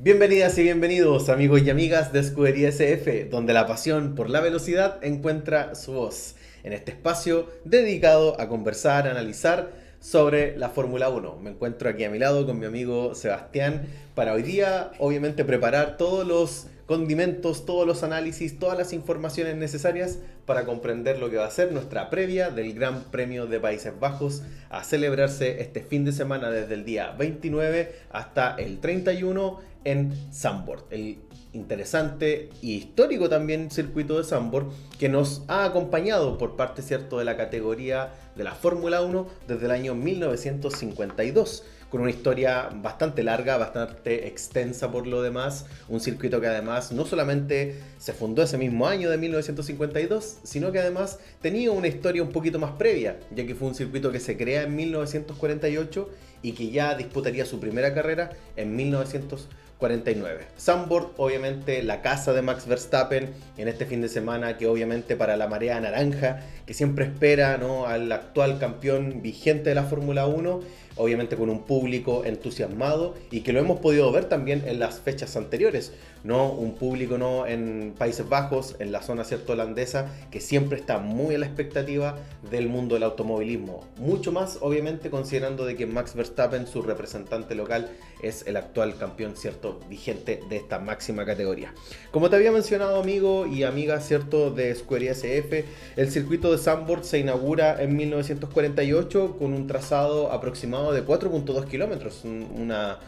Bienvenidas y bienvenidos amigos y amigas de Escudería SF, donde la pasión por la velocidad encuentra su voz. En este espacio dedicado a conversar, a analizar sobre la Fórmula 1. Me encuentro aquí a mi lado con mi amigo Sebastián para hoy día obviamente preparar todos los condimentos, todos los análisis, todas las informaciones necesarias para comprender lo que va a ser nuestra previa del Gran Premio de Países Bajos a celebrarse este fin de semana desde el día 29 hasta el 31 en Zandvoort, el interesante y histórico también circuito de Zandvoort que nos ha acompañado por parte, cierto, de la categoría de la Fórmula 1 desde el año 1952, con una historia bastante larga, bastante extensa por lo demás, un circuito que además no solamente se fundó ese mismo año de 1952, sino que además tenía una historia un poquito más previa, ya que fue un circuito que se crea en 1948 y que ya disputaría su primera carrera en 1949. Zandvoort, obviamente la casa de Max Verstappen en este fin de semana, que obviamente para la marea naranja, que siempre espera, ¿no?, al actual campeón vigente de la Fórmula 1, obviamente con un público entusiasmado y que lo hemos podido ver también en las fechas anteriores, ¿no? Un público, ¿no?, en Países Bajos, en la zona, cierto, holandesa, que siempre está muy a la expectativa del mundo del automovilismo. Mucho más, obviamente, considerando de que Max Verstappen, su representante local, es el actual campeón, cierto, vigente de esta máxima categoría. Como te había mencionado, amigo y amiga, cierto, de Escudería SF, el circuito de Zandvoort se inaugura en 1948 con un trazado aproximado de 4.2 kilómetros, una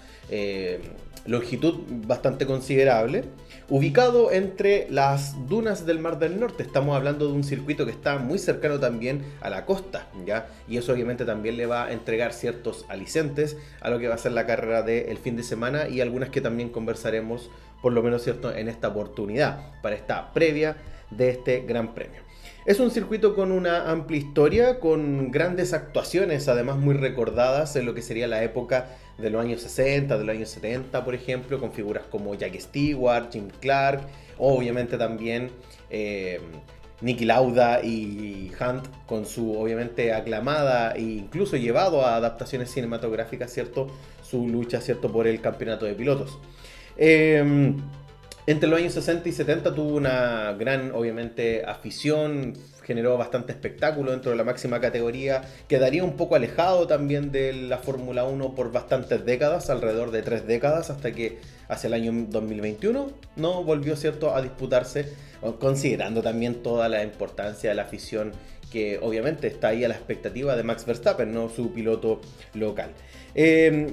longitud bastante considerable, ubicado entre las dunas del Mar del Norte. Estamos hablando de un circuito que está muy cercano también a la costa, ¿ya? Y eso obviamente también le va a entregar ciertos alicientes a lo que va a ser la carrera del fin de semana y algunas que también conversaremos, por lo menos, cierto, en esta oportunidad, para esta previa de este Gran Premio. Es un circuito con una amplia historia, con grandes actuaciones, además muy recordadas en lo que sería la época de los años 60, de los años 70, por ejemplo, con figuras como Jack Stewart, Jim Clark, obviamente también Niki Lauda y Hunt, con su obviamente aclamada e incluso llevado a adaptaciones cinematográficas, ¿cierto?, su lucha, ¿cierto?, por el campeonato de pilotos. Entre los años 60 y 70 tuvo una gran, obviamente, afición, generó bastante espectáculo dentro de la máxima categoría, quedaría un poco alejado también de la Fórmula 1 por bastantes décadas, alrededor de 3 décadas, hasta que hacia el año 2021 no volvió, cierto, a disputarse, considerando también toda la importancia de la afición que obviamente está ahí a la expectativa de Max Verstappen, ¿no?, su piloto local.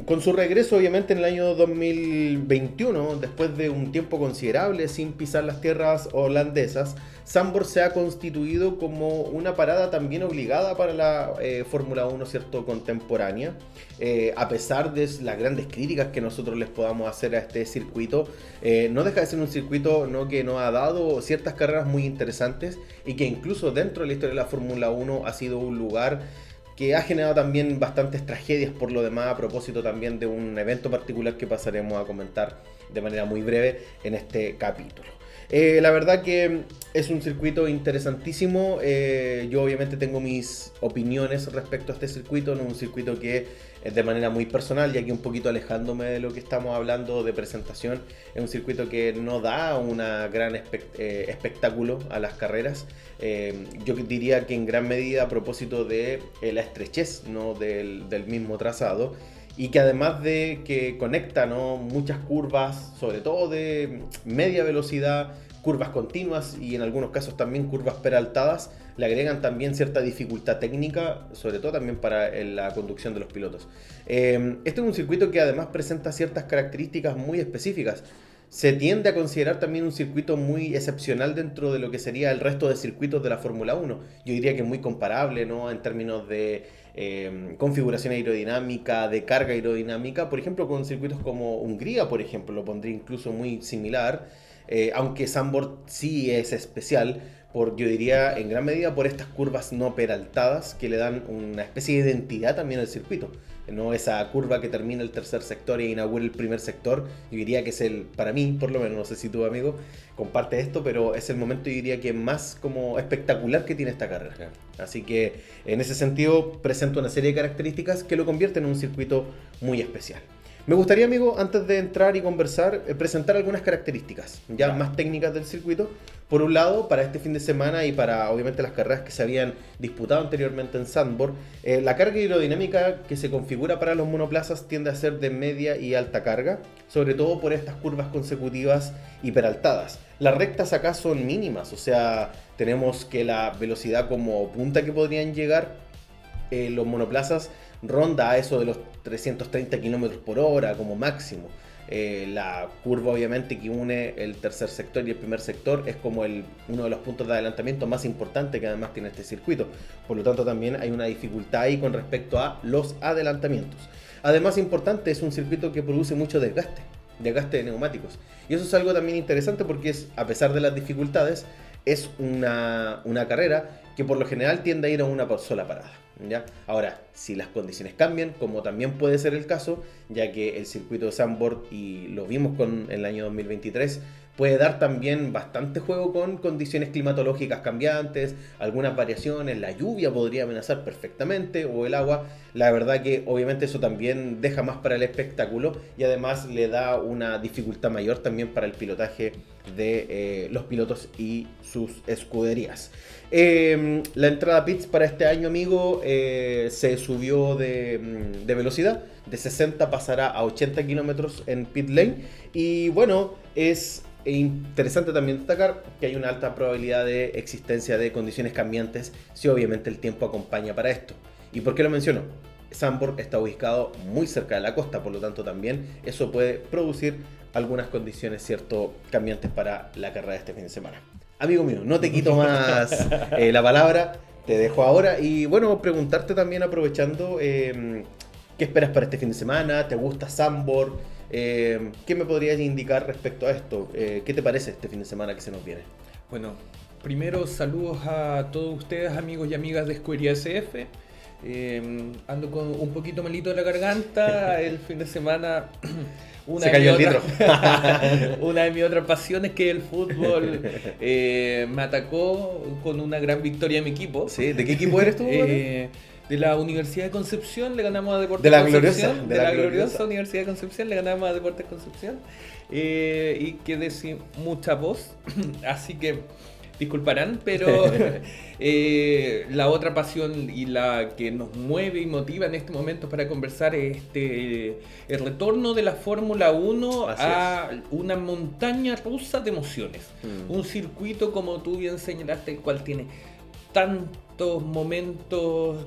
Con su regreso obviamente en el año 2021, después de un tiempo considerable sin pisar las tierras holandesas, Zandvoort se ha constituido como una parada también obligada para la Fórmula 1, ¿cierto?, contemporánea. A pesar de las grandes críticas que nosotros les podamos hacer a este circuito, no deja de ser un circuito, ¿no?, que nos ha dado ciertas carreras muy interesantes y que incluso dentro de la historia de la Fórmula 1 ha sido un lugar que ha generado también bastantes tragedias por lo demás, a propósito también de un evento particular que pasaremos a comentar de manera muy breve en este capítulo. La verdad que es un circuito interesantísimo. Yo obviamente tengo mis opiniones respecto a este circuito, no un circuito que de manera muy personal, ya que un poquito alejándome de lo que estamos hablando de presentación, es un circuito que no da una gran espectáculo a las carreras. Yo diría que en gran medida a propósito de la estrechez, ¿no?, del mismo trazado, y que además de que conecta, ¿no?, muchas curvas, sobre todo de media velocidad, curvas continuas y en algunos casos también curvas peraltadas, le agregan también cierta dificultad técnica, sobre todo también para la conducción de los pilotos. Este es un circuito que además presenta ciertas características muy específicas. Se tiende a considerar también un circuito muy excepcional dentro de lo que sería el resto de circuitos de la Fórmula 1. Yo diría que es muy comparable, ¿no?, en términos de configuración aerodinámica, de carga aerodinámica, por ejemplo, con circuitos como Hungría, por ejemplo, lo pondría incluso muy similar, aunque Zandvoort sí es especial, yo diría en gran medida por estas curvas no peraltadas que le dan una especie de identidad también al circuito. No esa curva que termina el tercer sector e inaugura el primer sector, yo diría que es para mí, por lo menos, no sé si tu amigo comparte esto, pero es el momento, yo diría que más como espectacular que tiene esta carrera. Claro. Así que en ese sentido presenta una serie de características que lo convierten en un circuito muy especial. Me gustaría, amigo, antes de entrar y conversar, presentar algunas características ya Ya. más técnicas del circuito. Por un lado, para este fin de semana y para obviamente las carreras que se habían disputado anteriormente en Sandburg, la carga aerodinámica que se configura para los monoplazas tiende a ser de media y alta carga, sobre todo por estas curvas consecutivas y peraltadas. Las rectas acá son mínimas, o sea, tenemos que la velocidad como punta que podrían llegar los monoplazas ronda a eso de los 330 kilómetros por hora como máximo. La curva obviamente que une el tercer sector y el primer sector es como uno de los puntos de adelantamiento más importantes que además tiene este circuito. Por lo tanto también hay una dificultad ahí con respecto a los adelantamientos. Además importante, es un circuito que produce mucho desgaste de neumáticos. Y eso es algo también interesante porque a pesar de las dificultades, es una carrera que por lo general tiende a ir a una sola parada. ¿Ya? Ahora, si las condiciones cambian, como también puede ser el caso, ya que el circuito de Zandvoort, y lo vimos con el año 2023, puede dar también bastante juego con condiciones climatológicas cambiantes, algunas variaciones, la lluvia podría amenazar perfectamente, o el agua. La verdad que obviamente eso también deja más para el espectáculo y además le da una dificultad mayor también para el pilotaje de los pilotos y sus escuderías. La entrada a pits para este año, amigo, se subió de velocidad. De 60 pasará a 80 kilómetros en pit lane. Y bueno, es interesante también destacar que hay una alta probabilidad de existencia de condiciones cambiantes si obviamente el tiempo acompaña para esto. ¿Y por qué lo menciono? Zandvoort está ubicado muy cerca de la costa, por lo tanto también eso puede producir algunas condiciones cierto cambiantes para la carrera de este fin de semana. Amigo mío, no te quito más la palabra, te dejo ahora y bueno, preguntarte también aprovechando qué esperas para este fin de semana, ¿te gusta Zandvoort? ¿Qué me podrías indicar respecto a esto? ¿Qué te parece este fin de semana que se nos viene? Bueno, primero saludos a todos ustedes, amigos y amigas de Escudería SF. Ando con un poquito malito de la garganta. El fin de semana Se cayó el litro. una de mis otras pasiones, que el fútbol, me atacó con una gran victoria de mi equipo. ¿Sí? ¿De qué equipo eres tú? De la Universidad de Concepción le ganamos a Deportes De la Concepción. gloriosa, De la gloriosa Universidad de Concepción le ganamos a Deportes Concepción. Y quedé sin mucha voz, así que disculparán, pero la otra pasión y la que nos mueve y motiva en este momento para conversar es el retorno de la Fórmula 1 Así a una montaña rusa de emociones. Mm. Un circuito, como tú bien señalaste, el cual tiene tantos momentos,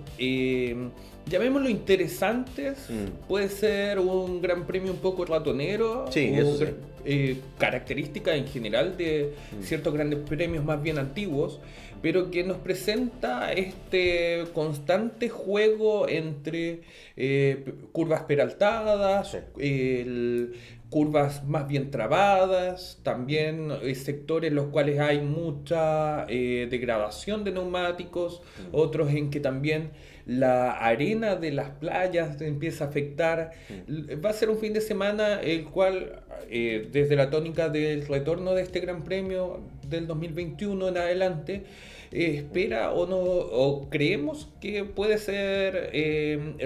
llamémoslo interesantes. Puede ser un gran premio un poco ratonero, Sí, eso sí. característica en general de ciertos grandes premios más bien antiguos, pero que nos presenta este constante juego entre curvas peraltadas, Sí. curvas más bien trabadas, también sectores en los cuales hay mucha degradación de neumáticos, otros en que también la arena de las playas empieza a afectar. Va a ser un fin de semana el cual, desde la tónica del retorno de este Gran Premio del 2021 en adelante, espera o no, o creemos que puede ser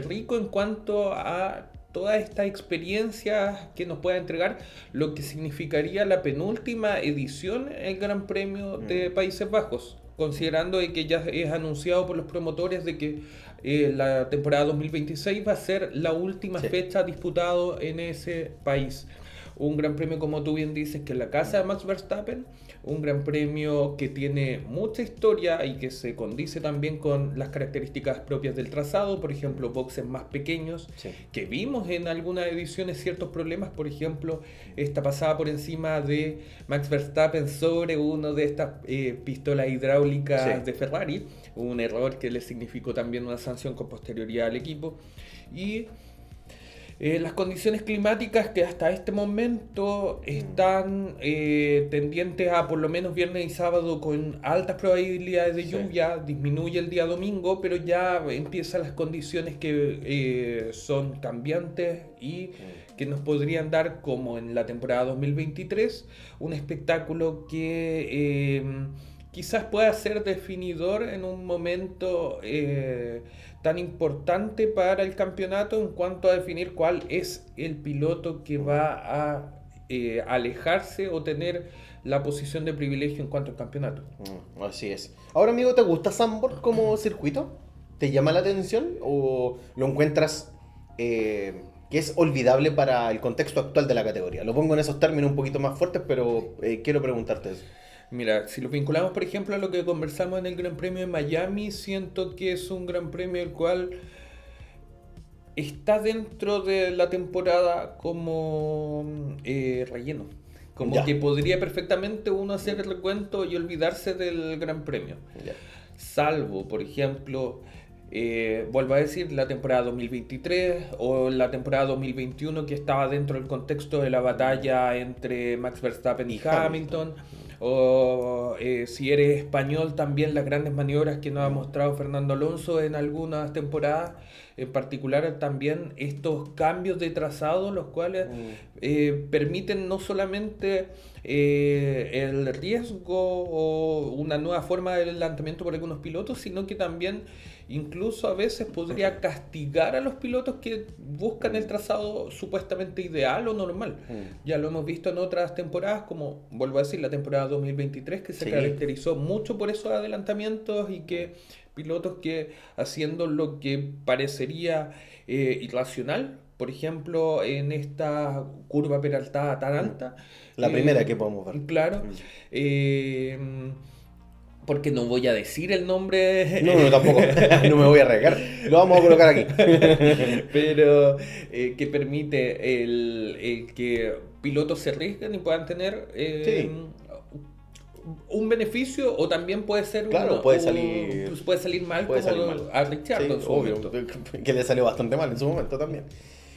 rico en cuanto a todas estas experiencias que nos pueda entregar, lo que significaría la penúltima edición en el Gran Premio de Países Bajos, considerando de que ya es anunciado por los promotores de que la temporada 2026 va a ser la última fecha disputado en ese país. Un gran premio, como tú bien dices, que es la casa de Max Verstappen, un gran premio que tiene mucha historia y que se condice también con las características propias del trazado, por ejemplo, boxes más pequeños, que vimos en algunas ediciones ciertos problemas, por ejemplo, esta pasada por encima de Max Verstappen sobre uno de estas pistolas hidráulicas de Ferrari, un error que le significó también una sanción con posterioridad al equipo. Y las condiciones climáticas que hasta este momento están tendientes a por lo menos viernes y sábado con altas probabilidades de lluvia, disminuye el día domingo, pero ya empiezan las condiciones que son cambiantes y que nos podrían dar, como en la temporada 2023, un espectáculo que quizás pueda ser definidor en un momento tan importante para el campeonato en cuanto a definir cuál es el piloto que va a alejarse o tener la posición de privilegio en cuanto al campeonato. Así es. Ahora, amigo, ¿te gusta Zandvoort como circuito? ¿Te llama la atención o lo encuentras que es olvidable para el contexto actual de la categoría? Lo pongo en esos términos un poquito más fuertes, pero quiero preguntarte eso. Mira, si lo vinculamos, por ejemplo, a lo que conversamos en el Gran Premio de Miami, siento que es un Gran Premio el cual está dentro de la temporada como relleno. Como Ya. que podría perfectamente uno hacer el recuento y olvidarse del Gran Premio. Ya. Salvo, por ejemplo, vuelvo a decir, la temporada 2023 o la temporada 2021 que estaba dentro del contexto de la batalla entre Max Verstappen y Hamilton. O si eres español, también las grandes maniobras que nos ha mostrado Fernando Alonso en algunas temporadas, en particular también estos cambios de trazado, los cuales permiten no solamente el riesgo o una nueva forma de adelantamiento por algunos pilotos, sino que también incluso a veces podría castigar a los pilotos que buscan el trazado supuestamente ideal o normal. Ya lo hemos visto en otras temporadas, como vuelvo a decir, la temporada 2023, que se Sí. caracterizó mucho por esos adelantamientos y que pilotos que haciendo lo que parecería irracional, por ejemplo, en esta curva peraltada tan alta. La primera que podemos ver. Claro. Porque no voy a decir el nombre. No, tampoco. No me voy a arriesgar. Lo vamos a colocar aquí. Pero que permite el que pilotos se arriesguen y puedan tener Sí. un beneficio, o también puede ser Claro, puede salir mal, puede como salir mal. a Ricciardo Sí, en su obvio, momento. que le salió bastante mal en su momento también.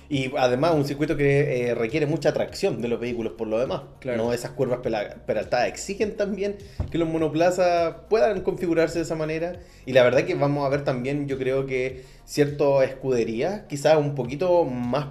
Y además un circuito que requiere mucha tracción de los vehículos por lo demás. Claro. No, esas curvas peraltadas exigen también que los monoplazas puedan configurarse de esa manera. Y la verdad que vamos a ver también, yo creo que ciertas escuderías, quizás un poquito más,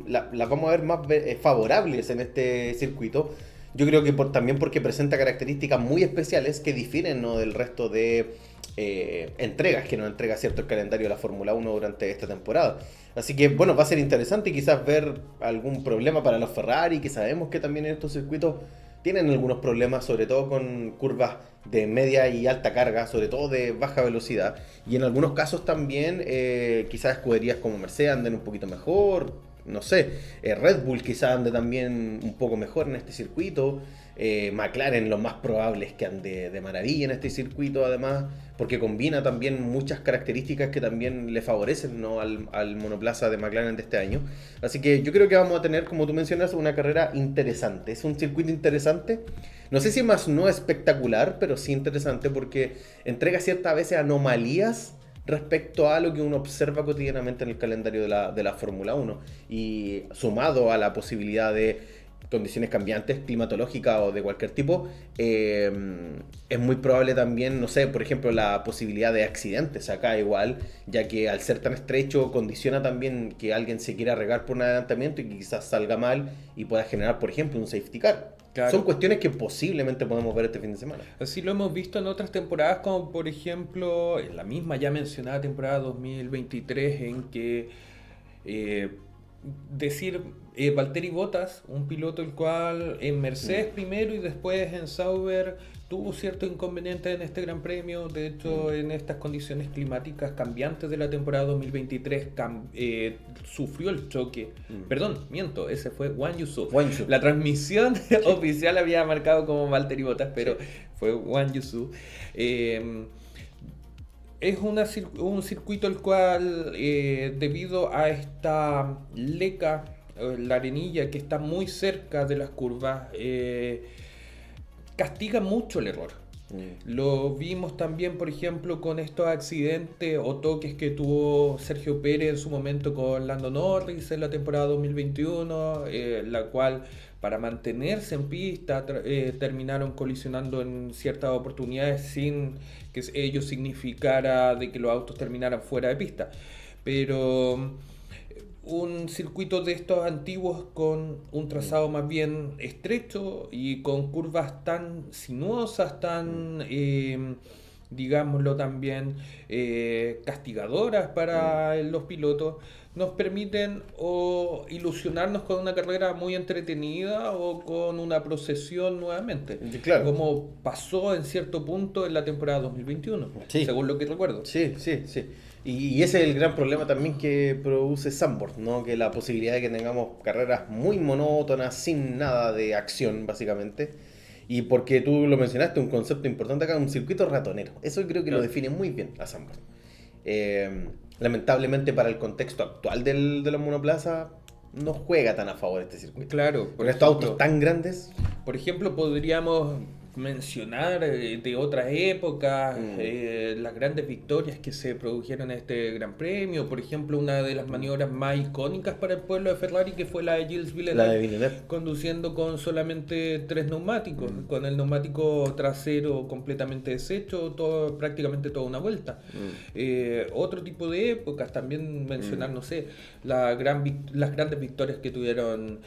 las vamos a ver más favorables en este circuito. Yo creo que también porque presenta características muy especiales que difieren, ¿no?, del resto de entregas que nos entrega cierto el calendario de la Fórmula 1 durante esta temporada. Así que bueno, va a ser interesante quizás ver algún problema para los Ferrari, que sabemos que también en estos circuitos tienen algunos problemas, sobre todo con curvas de media y alta carga, sobre todo de baja velocidad. Y en algunos casos también quizás escuderías como Mercedes anden un poquito mejor, no sé, Red Bull quizás ande también un poco mejor en este circuito. McLaren lo más probable es que ande de maravilla en este circuito, además, porque combina también muchas características que también le favorecen, ¿no?, al monoplaza de McLaren de este año. Así que yo creo que vamos a tener, como tú mencionas, una carrera interesante. Es un circuito interesante. No sé si más no espectacular, pero sí interesante porque entrega ciertas veces anomalías respecto a lo que uno observa cotidianamente en el calendario de la Fórmula 1, y sumado a la posibilidad de condiciones cambiantes, climatológicas o de cualquier tipo, es muy probable también, no sé, por ejemplo, la posibilidad de accidentes acá igual, ya que al ser tan estrecho condiciona también que alguien se quiera regar por un adelantamiento y que quizás salga mal y pueda generar, por ejemplo, un safety car. Claro. Son cuestiones que posiblemente podemos ver este fin de semana. Así lo hemos visto en otras temporadas, como por ejemplo en la misma ya mencionada temporada 2023, en que decir Valtteri Bottas, un piloto el cual en Mercedes primero y después en Sauber tuvo ciertos inconvenientes en este Gran Premio. De hecho, en estas condiciones climáticas cambiantes de la temporada 2023 sufrió el choque. Perdón, miento, ese fue Wang Yusu. La transmisión oficial había marcado como Valtteri Bottas, pero fue Wang Yusu. Es un circuito el cual, debido a esta leca, la arenilla que está muy cerca de las curvas, castiga mucho el error. Lo vimos también, por ejemplo, con estos accidentes o toques que tuvo Sergio Pérez en su momento con Lando Norris en la temporada 2021, la cual, para mantenerse en pista, terminaron colisionando en ciertas oportunidades sin que ello significara de que los autos terminaran fuera de pista. Pero un circuito de estos antiguos con un trazado más bien estrecho y con curvas tan sinuosas, tan, digámoslo también, castigadoras para los pilotos, nos permiten o ilusionarnos con una carrera muy entretenida o con una procesión nuevamente, Claro. como pasó en cierto punto en la temporada 2021, Sí. según lo que recuerdo. Sí, sí, sí. Y ese es el gran problema también que produce Zandvoort, ¿no? Que la posibilidad de que tengamos carreras muy monótonas, sin nada de acción, básicamente. Y porque tú lo mencionaste, un concepto importante acá, un circuito ratonero. Eso creo que lo Claro. define muy bien a Zandvoort. Lamentablemente para el contexto actual de los monoplazas, no juega tan a favor este circuito. Claro, Con estos autos tan grandes. por ejemplo, podríamos mencionar de otras épocas las grandes victorias que se produjeron en este Gran Premio. Por ejemplo, una de las maniobras más icónicas para el pueblo de Ferrari, que fue la de Gilles La de Villeneuve, Villeneuve. conduciendo con solamente 3 neumáticos, con el neumático trasero completamente deshecho, prácticamente toda una vuelta. Otro tipo de épocas, también mencionar, no sé, las grandes victorias que tuvieron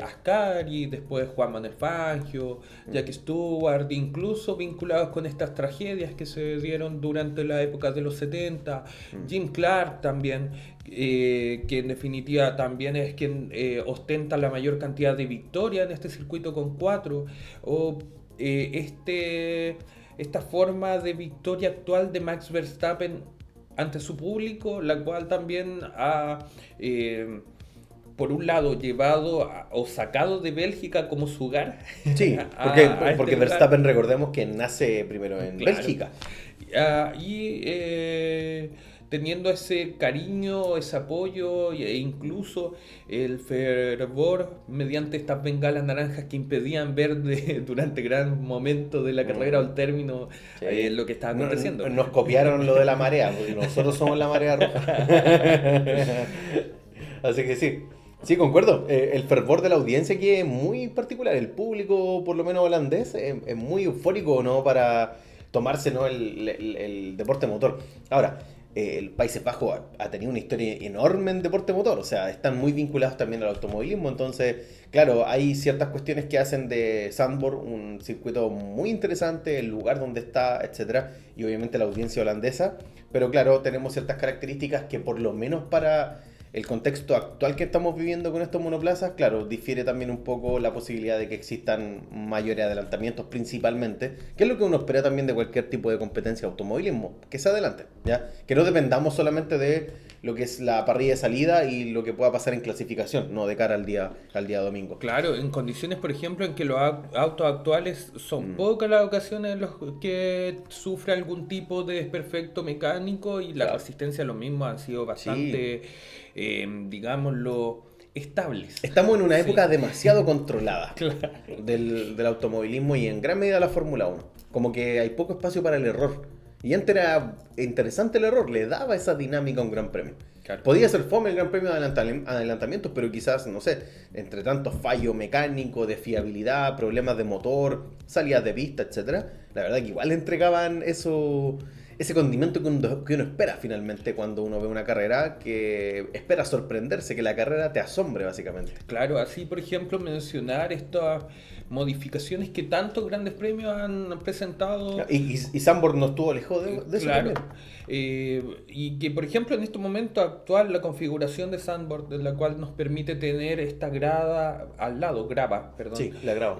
Ascari, después Juan Manuel Fangio, Jack Stewart, incluso vinculados con estas tragedias que se dieron durante la época de los 70, Jim Clark también, que en definitiva también es quien ostenta la mayor cantidad de victorias en este circuito con 4, o esta forma de victoria actual de Max Verstappen ante su público, la cual también ha, por un lado, llevado o sacado de Bélgica como su hogar Sí, porque este lugar. Verstappen, recordemos que nace primero en Claro. Bélgica. Teniendo ese cariño, ese apoyo e incluso el fervor mediante estas bengalas naranjas que impedían ver durante gran momento de la carrera o el término Sí. lo que estaba aconteciendo. Nos copiaron lo de la marea, porque nosotros somos la marea roja. Así que sí. Sí, concuerdo. El fervor de la audiencia aquí es muy particular. El público, por lo menos holandés, es muy eufórico, ¿no? Para tomarse, ¿no? el deporte motor. Ahora, el Países Bajos ha tenido una historia enorme en deporte motor. O sea, están muy vinculados también al automovilismo. Entonces, claro, hay ciertas cuestiones que hacen de Zandvoort un circuito muy interesante, el lugar donde está, etcétera, y obviamente la audiencia holandesa. Pero claro, tenemos ciertas características que por lo menos para el contexto actual que estamos viviendo con estos monoplazas, claro, difiere también un poco la posibilidad de que existan mayores adelantamientos principalmente, que es lo que uno espera también de cualquier tipo de competencia de automovilismo, que se adelante, ¿ya? Que no dependamos solamente de lo que es la parrilla de salida y lo que pueda pasar en clasificación, no de cara al día domingo. Claro, en condiciones, por ejemplo, en que los autos actuales son pocas las ocasiones en las que sufre algún tipo de desperfecto mecánico y la Claro. resistencia a lo mismo han sido bastante, digámoslo, estables. Estamos en una Sí. época demasiado controlada Claro. del automovilismo y en gran medida la Fórmula 1. Como que hay poco espacio para el error. Y antes era interesante el error, le daba esa dinámica a un gran premio. Claro. Podía ser fome el gran premio de adelantamientos, pero quizás, no sé, entre tantos fallos mecánicos, de fiabilidad, problemas de motor, salidas de pista, etcétera, la verdad que igual le entregaban ese condimento que uno espera finalmente cuando uno ve una carrera, que espera sorprenderse, que la carrera te asombre básicamente. Claro, así por ejemplo mencionar estas modificaciones que tantos grandes premios han presentado. Y Zandvoort no estuvo lejos de eso Claro. también. Y que por ejemplo en este momento actual la configuración de Zandvoort, de la cual nos permite tener esta grava, perdón. Sí, la grabo.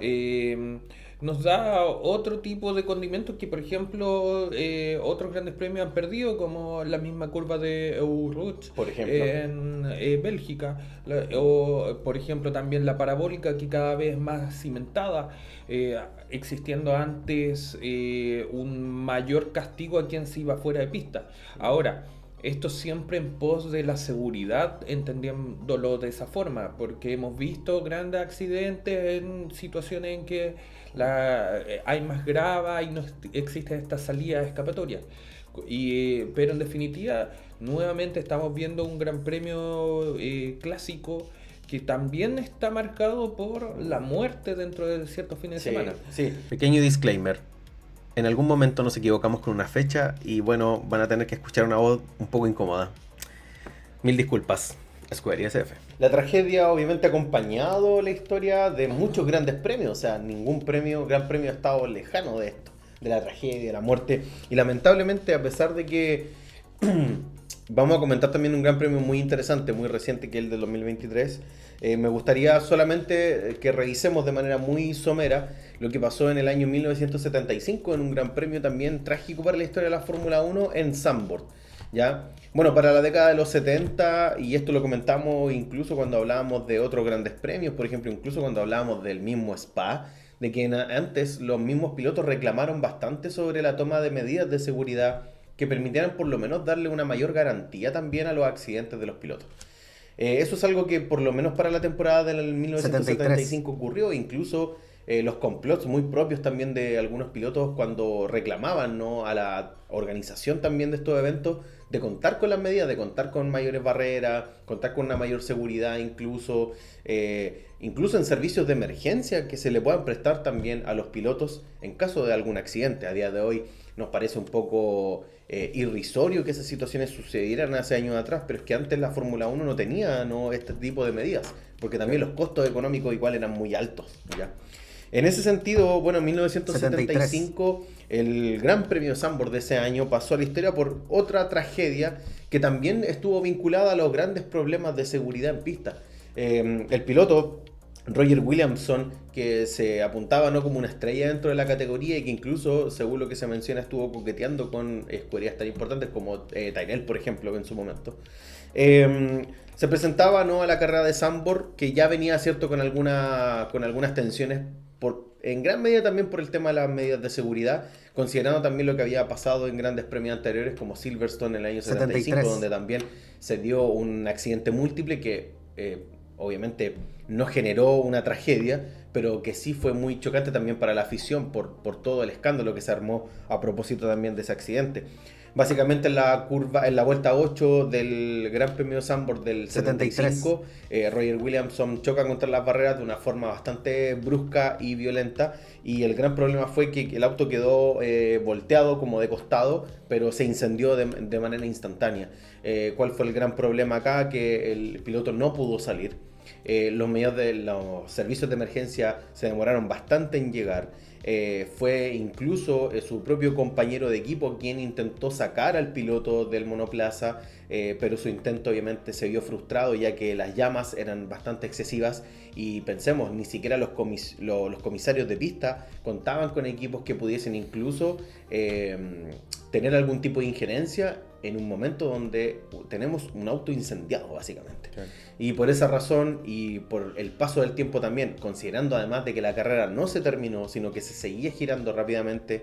Nos da otro tipo de condimentos que por ejemplo otros grandes premios han perdido, como la misma curva de Rouge Por ejemplo. en Bélgica, o por ejemplo también la parabólica, que cada vez más cimentada, existiendo antes un mayor castigo a quien se iba fuera de pista. Ahora, esto siempre en pos de la seguridad, entendiéndolo de esa forma, porque hemos visto grandes accidentes en situaciones en que hay más grava y no existe esta salida escapatoria. Pero en definitiva, nuevamente estamos viendo un gran premio clásico que también está marcado por la muerte dentro de ciertos fines de semana. Sí. Pequeño disclaimer. En algún momento nos equivocamos con una fecha y bueno, van a tener que escuchar una voz un poco incómoda. Mil disculpas. Square SF. La tragedia obviamente ha acompañado la historia de muchos grandes premios, o sea, ningún gran premio ha estado lejano de esto, de la tragedia, de la muerte, y lamentablemente a pesar de que vamos a comentar también un gran premio muy interesante, muy reciente, que es el del 2023, me gustaría solamente que revisemos de manera muy somera lo que pasó en el año 1975 en un gran premio también trágico para la historia de la Fórmula 1 en Zandvoort. ¿Ya? Bueno, para la década de los 70, y esto lo comentamos incluso cuando hablábamos de otros grandes premios, por ejemplo, incluso cuando hablábamos del mismo Spa, de que antes los mismos pilotos reclamaron bastante sobre la toma de medidas de seguridad que permitieran por lo menos darle una mayor garantía también a los accidentes de los pilotos. Eso es algo que por lo menos para la temporada del 1975 ocurrió, incluso los complots muy propios también de algunos pilotos cuando reclamaban, ¿no?, a la organización también de estos eventos de contar con las medidas, de contar con mayores barreras, contar con una mayor seguridad incluso en servicios de emergencia que se le puedan prestar también a los pilotos en caso de algún accidente. A día de hoy nos parece un poco irrisorio que esas situaciones sucedieran hace años atrás, pero es que antes la Fórmula 1 no tenía, ¿no?, este tipo de medidas, porque también los costos económicos igual eran muy altos, ¿ya? En ese sentido, bueno, en 1975 el Gran Premio de Zandvoort de ese año pasó a la historia por otra tragedia que también estuvo vinculada a los grandes problemas de seguridad en pista. El piloto Roger Williamson, que se apuntaba, ¿no?, como una estrella dentro de la categoría y que incluso, según lo que se menciona, estuvo coqueteando con escuderías tan importantes como Tyrrell, por ejemplo, en su momento. Se presentaba, ¿no?, a la carrera de Zandvoort, que ya venía, cierto, con algunas tensiones, en gran medida también por el tema de las medidas de seguridad, considerando también lo que había pasado en grandes premios anteriores como Silverstone en el año 75, donde también se dio un accidente múltiple que obviamente no generó una tragedia, pero que sí fue muy chocante también para la afición por todo el escándalo que se armó a propósito también de ese accidente. Básicamente en la vuelta 8 del Gran Premio Zandvoort del 75, Roger Williamson choca contra las barreras de una forma bastante brusca y violenta, y el gran problema fue que el auto quedó volteado como de costado, pero se incendió de manera instantánea. ¿Cuál fue el gran problema acá? Que el piloto no pudo salir. Los servicios de emergencia se demoraron bastante en llegar. Fue incluso su propio compañero de equipo quien intentó sacar al piloto del monoplaza, pero su intento obviamente se vio frustrado ya que las llamas eran bastante excesivas y pensemos, ni siquiera los comisarios de pista contaban con equipos que pudiesen incluso tener algún tipo de injerencia en un momento donde tenemos un auto incendiado básicamente. Claro. Y por esa razón y por el paso del tiempo también, considerando además de que la carrera no se terminó, sino que se seguía girando rápidamente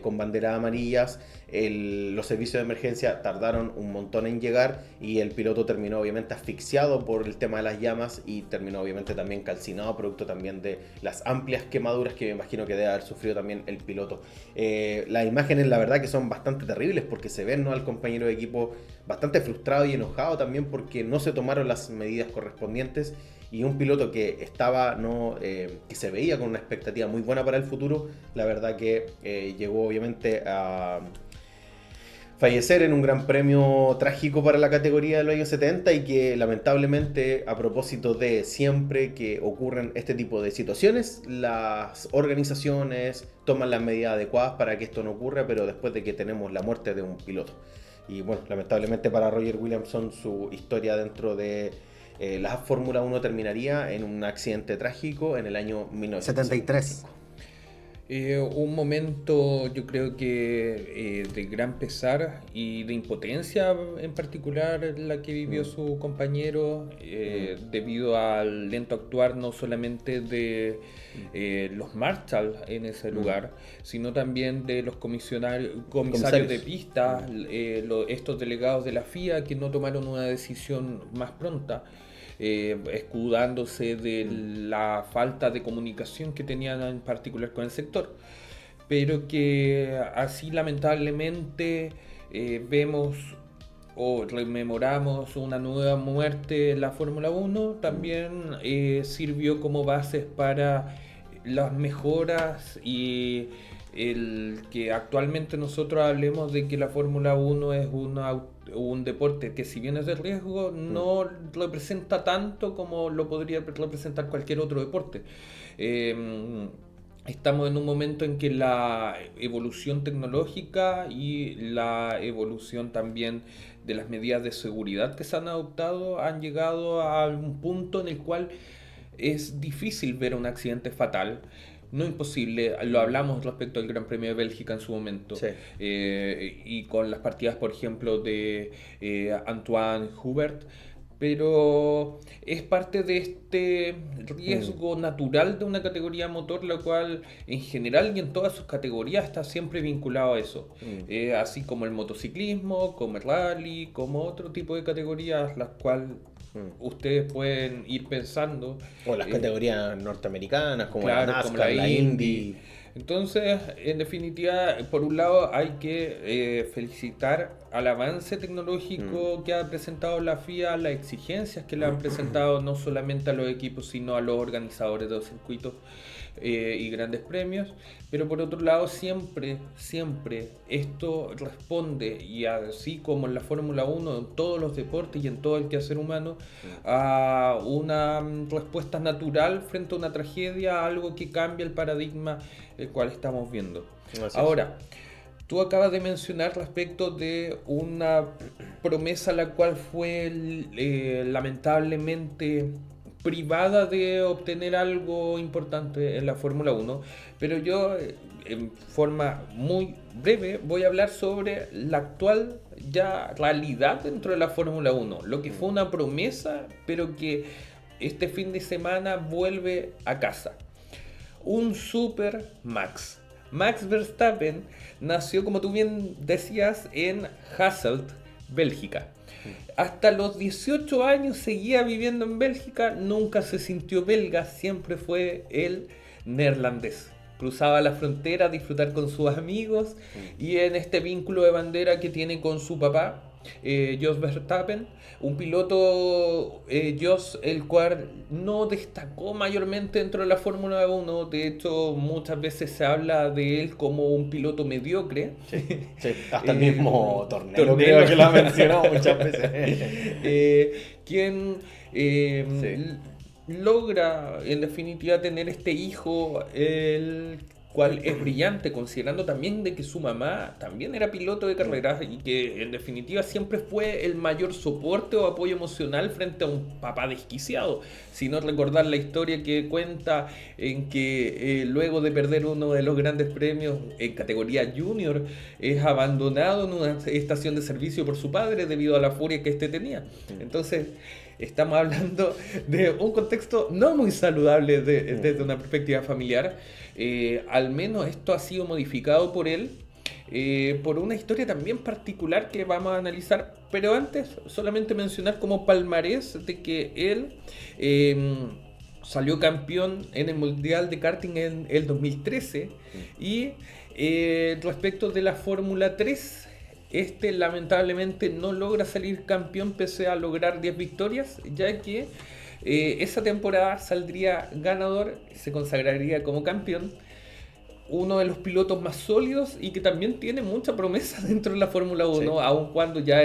con banderas amarillas, los servicios de emergencia tardaron un montón en llegar y el piloto terminó obviamente asfixiado por el tema de las llamas y terminó obviamente también calcinado, producto también de las amplias quemaduras que me imagino que debe haber sufrido también el piloto. Las imágenes la verdad que son bastante terribles porque se ven, ¿no?, al compañero de equipo bastante frustrado y enojado también porque no se tomaron las medidas correspondientes, y un piloto que estaba, ¿no?, que se veía con una expectativa muy buena para el futuro, la verdad que llegó obviamente a fallecer en un gran premio trágico para la categoría de los años 70 y que lamentablemente, a propósito de siempre que ocurren este tipo de situaciones, las organizaciones toman las medidas adecuadas para que esto no ocurra, pero después de que tenemos la muerte de un piloto. Y bueno, lamentablemente para Roger Williamson su historia dentro de la Fórmula 1 terminaría en un accidente trágico en el año 1973. Un momento, yo creo que de gran pesar y de impotencia en particular la que vivió su compañero debido al lento actuar no solamente de los Marshall en ese lugar, sino también de los comisarios de pista, estos delegados de la FIA que no tomaron una decisión más pronta. Escudándose de la falta de comunicación que tenían en particular con el sector, pero que así lamentablemente vemos o rememoramos una nueva muerte en la Fórmula 1, también sirvió como bases para las mejoras y el que actualmente nosotros hablemos de que la Fórmula 1 es un deporte que, si bien es de riesgo, no representa tanto como lo podría representar cualquier otro deporte. Estamos en un momento en que la evolución tecnológica y la evolución también de las medidas de seguridad que se han adoptado han llegado a un punto en el cual es difícil ver un accidente fatal. No imposible, lo hablamos respecto al Gran Premio de Bélgica en su momento. Sí. Y con las partidas, por ejemplo, de Antoine Hubert, pero es parte de este riesgo natural de una categoría motor, la cual en general y en todas sus categorías está siempre vinculado a eso. Así como el motociclismo, como el rally, como otro tipo de categorías, las cuales ustedes pueden ir pensando. O las categorías norteamericanas, como Claro, la NASCAR, como la la Indy. Entonces, en definitiva, por un lado hay que felicitar al avance tecnológico que ha presentado la FIA, las exigencias que le han presentado no solamente a los equipos, sino a los organizadores de los circuitos y grandes premios. Pero por otro lado, siempre esto responde, y así como en la Fórmula 1, en todos los deportes y en todo el quehacer humano, a una respuesta natural frente a una tragedia, a algo que cambia el paradigma el cual estamos viendo. Ahora, tú acabas de mencionar respecto de una promesa la cual fue lamentablemente privada de obtener algo importante en la Fórmula 1, pero yo en forma muy breve voy a hablar sobre la actual ya realidad dentro de la Fórmula 1, lo que fue una promesa, pero que este fin de semana vuelve a casa. Un Super Max. Max Verstappen nació, como tú bien decías, en Hasselt, Bélgica. Hasta los 18 años seguía viviendo en Bélgica, nunca se sintió belga, siempre fue el neerlandés. Cruzaba la frontera a disfrutar con sus amigos y en este vínculo de bandera que tiene con su papá, Jos Verstappen, un piloto, Jos, el cual no destacó mayormente dentro de la Fórmula 1. De hecho, muchas veces se habla de él como un piloto mediocre. Sí, hasta el mismo Tornero creo que lo ha mencionado muchas veces. Quien logra en definitiva tener este hijo, el cual es brillante, considerando también de que su mamá también era piloto de carreras y que en definitiva siempre fue el mayor soporte o apoyo emocional frente a un papá desquiciado. Si no recordar la historia que cuenta en que luego de perder uno de los grandes premios en categoría junior, es abandonado en una estación de servicio por su padre debido a la furia que éste tenía. Entonces, estamos hablando de un contexto no muy saludable desde una perspectiva familiar. Al menos esto ha sido modificado por él, por una historia también particular que vamos a analizar. Pero antes, solamente mencionar como palmarés de que él salió campeón en el Mundial de Karting en el 2013. Y respecto de la Fórmula 3, lamentablemente no logra salir campeón pese a lograr 10 victorias, ya que esa temporada saldría ganador, se consagraría como campeón, uno de los pilotos más sólidos y que también tiene mucha promesa dentro de la Fórmula 1, sí, aun cuando ya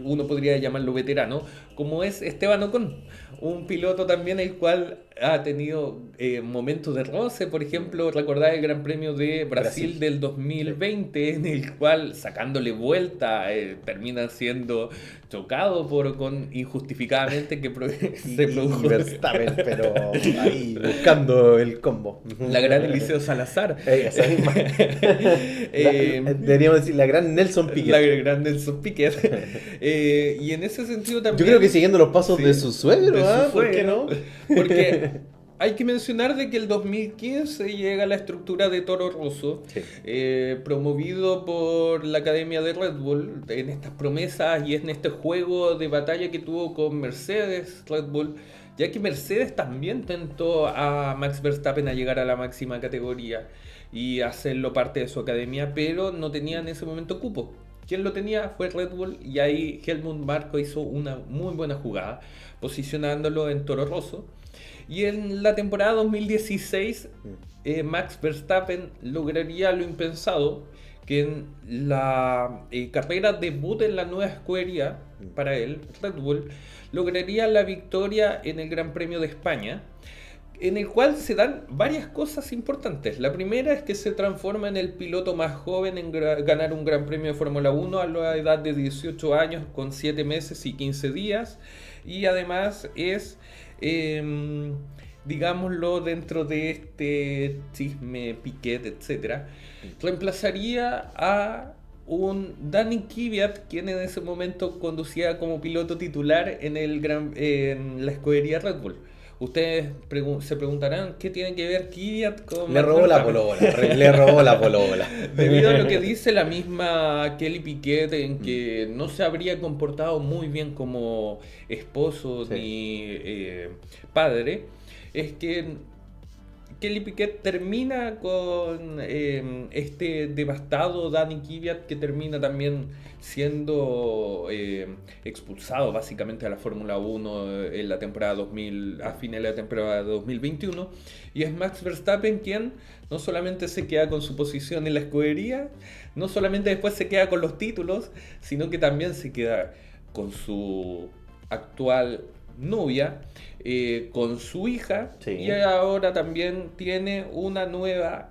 uno podría llamarlo veterano, como es Esteban Ocon, un piloto también el cual ha tenido momentos de roce. Por ejemplo, recordar el Gran Premio de Brasil del 2020, en el cual, sacándole vuelta, termina siendo chocado por Ocon injustificadamente, que se produjo. Verstappen, pero ahí buscando el combo. La gran Eliseo Salazar. Esa misma. Deberíamos decir la gran Nelson Piquet. La gran Nelson Piquet. Y en ese sentido también. Yo creo que siguiendo los pasos de su suegro, ¿por qué no? Porque hay que mencionar de que el 2015 llega la estructura de Toro Rosso, sí, promovido por la Academia de Red Bull, en estas promesas y en este juego de batalla que tuvo con Mercedes, Red Bull, ya que Mercedes también tentó a Max Verstappen a llegar a la máxima categoría y hacerlo parte de su academia, pero no tenía en ese momento cupo. quien lo tenía fue Red Bull, y ahí Helmut Marko hizo una muy buena jugada, posicionándolo en Toro Rosso. Y en la temporada 2016, Max Verstappen lograría lo impensado, que en la carrera debut en la nueva escudería para él, Red Bull, lograría la victoria en el Gran Premio de España, en el cual se dan varias cosas importantes. La primera es que se transforma en el piloto más joven en ganar un Gran Premio de Fórmula 1 a la edad de 18 años, con 7 meses y 15 días. Y además es, digámoslo, dentro de este chisme, Piquet, etc., reemplazaría a un Danny Kvyat, quien en ese momento conducía como piloto titular en la escudería Red Bull. Ustedes se preguntarán qué tiene que ver Kvyat con... Le robó la polola, le robó la polola. Debido a lo que dice la misma Kelly Piquet, en que no se habría comportado muy bien como esposo ni padre, es que Kelly Piquet termina con este devastado Danny Kvyat, que termina también siendo expulsado básicamente a la Fórmula 1 en la temporada 2000, a final de la temporada 2021, y es Max Verstappen quien no solamente se queda con su posición en la escudería, no solamente después se queda con los títulos, sino que también se queda con su actual novia, con su hija, y ahora también tiene una nueva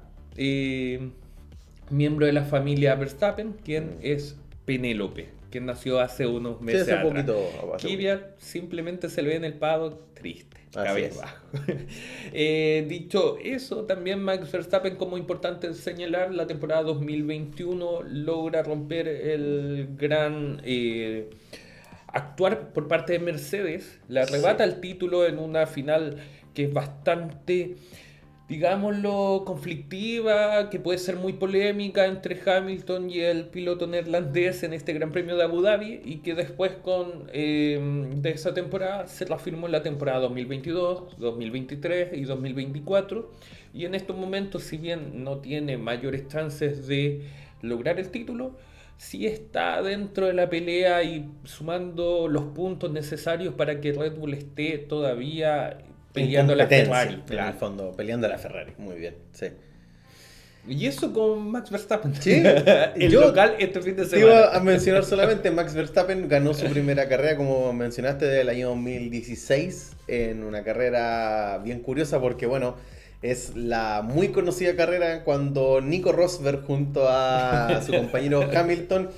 miembro de la familia Verstappen, quien es Penélope, que nació hace unos meses atrás. Kvyat simplemente se le ve en el paddock triste, cabezbajo. Dicho eso, también Max Verstappen, como importante señalar, la temporada 2021 logra romper el gran... actuar por parte de Mercedes, le arrebata el título en una final que es bastante, digámoslo, conflictiva, que puede ser muy polémica entre Hamilton y el piloto neerlandés en este Gran Premio de Abu Dhabi, y que después de esa temporada se reafirmó en la temporada 2022, 2023 y 2024, y en estos momentos, si bien no tiene mayores chances de lograr el título, sí está dentro de la pelea y sumando los puntos necesarios para que Red Bull esté todavía peleando la Ferrari. En el fondo, peleando a la Ferrari. Muy bien, sí. Y eso con Max Verstappen. Sí, el local este fin de semana. Te iba a mencionar solamente, Max Verstappen ganó su primera carrera, como mencionaste, del año 2016, en una carrera bien curiosa porque, bueno, es la muy conocida carrera cuando Nico Rosberg junto a su compañero Hamilton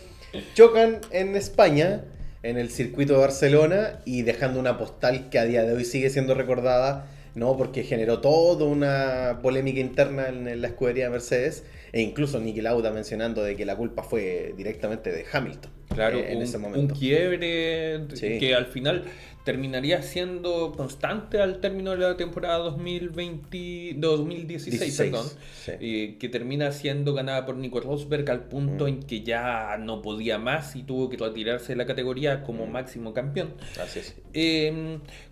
chocan en España, en el circuito de Barcelona, y dejando una postal que a día de hoy sigue siendo recordada, ¿no? Porque generó toda una polémica interna en la escudería de Mercedes, e incluso Niki Lauda mencionando de que la culpa fue directamente de Hamilton. Claro, en ese momento. Un quiebre que al final terminaría siendo constante al término de la temporada 2016, perdón, que termina siendo ganada por Nico Rosberg al punto en que ya no podía más y tuvo que retirarse de la categoría como máximo campeón. Así es.